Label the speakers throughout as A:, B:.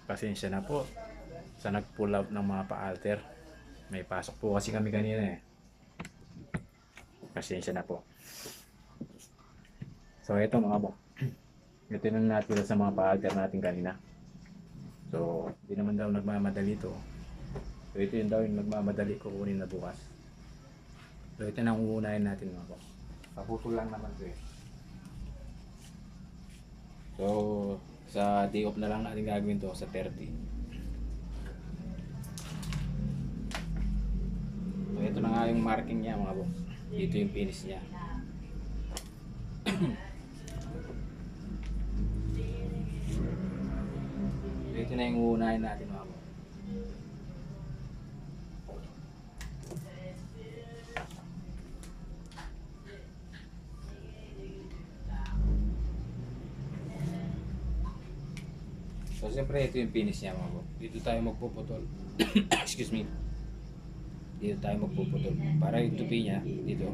A: Pasensya na po sa nag-pull out ng mga pa-alter. May pasok po kasi kami kanina eh. Pasensya na po. So ito mga bok. Ito na natin sa mga pa-alter natin kanina. So hindi naman daw nagmamadali to. So ito yung daw yung nagmamadali ko kunin na bukas. So ito na ang uunahin natin mga bok. Paputol lang naman to eh. So sa day off na lang natin gagawin to sa 30. So ito na nga yung marking niya mga bok. Dito yung finish niya. So ito na yung uunahin natin mga bok. So siyempre ito yung finish niya mga bok. Dito tayo magpuputol. Excuse me. Dito tayo magpuputol. Para yung tupi niya dito.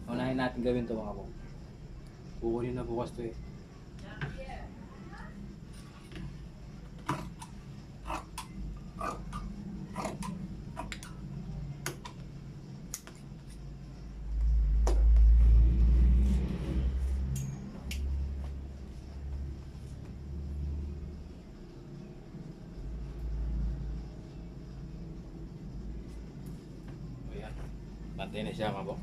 A: Unahin natin gawin to mga bok. Kukunin na bukas to eh. Ayan. Pantay na siya mga bok.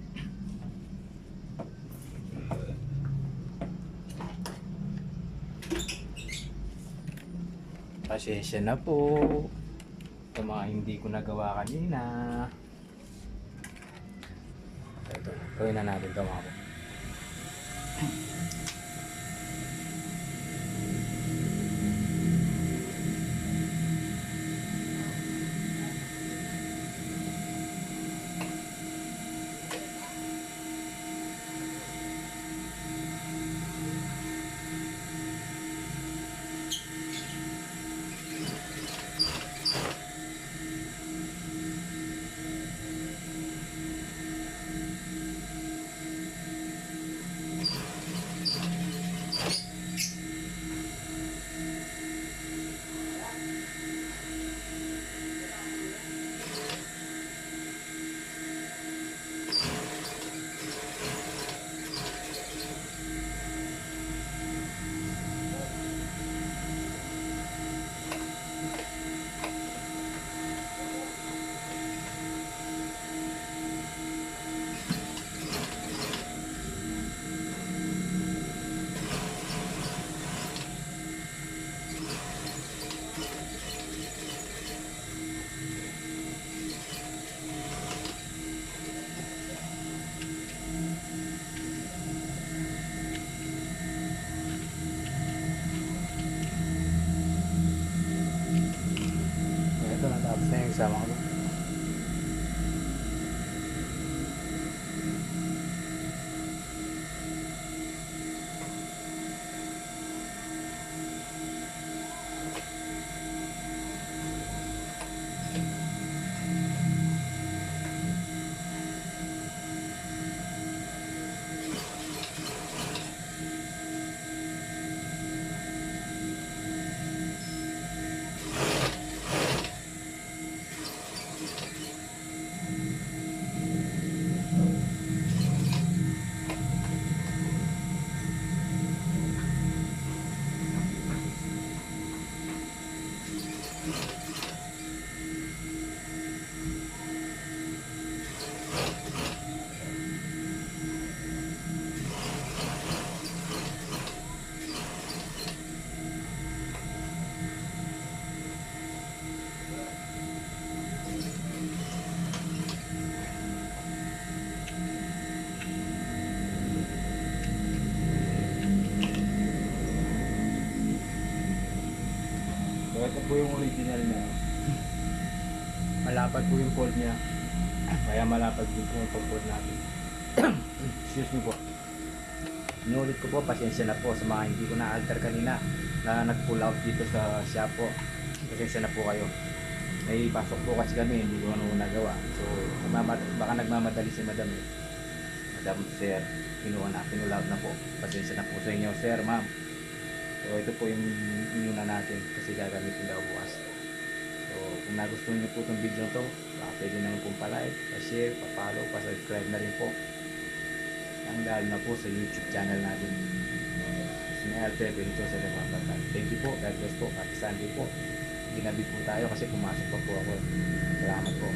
A: Pasensya na po sa mga hindi ko nagawa kanina. Ito, gawin na natin ito mga bok. Ito na tapos na yung isa mga bok. So ito po yung original na malapad po yung fold niya. Kaya malapad din po yung fold natin. Excuse me po. Inulit ko po, pasensya na po sa mga hindi ko na-alter kanina na nag-pull out dito sa shop po. Pasensya na po kayo. May pasok po kasi kami, hindi ko ano nagawa. So, baka nagmamadali si madam eh. Madam, sir, pinull out na po. Pasensya na po sa inyo, sir, ma'am. So, ito po yung inuna natin kasi gagamitin daw bukas. So, kung nagustuhan niyo po itong video to, baka pwede naman pong pa-like, pa-share, pa-follow, pa-subscribe na rin po. Ang lalo na po sa YouTube channel natin. Smile Pepe dito sa Lumabatan. Thank you po. God bless po. Happy Sunday po. Ginabi po tayo kasi pumasok pa po ako. Salamat po.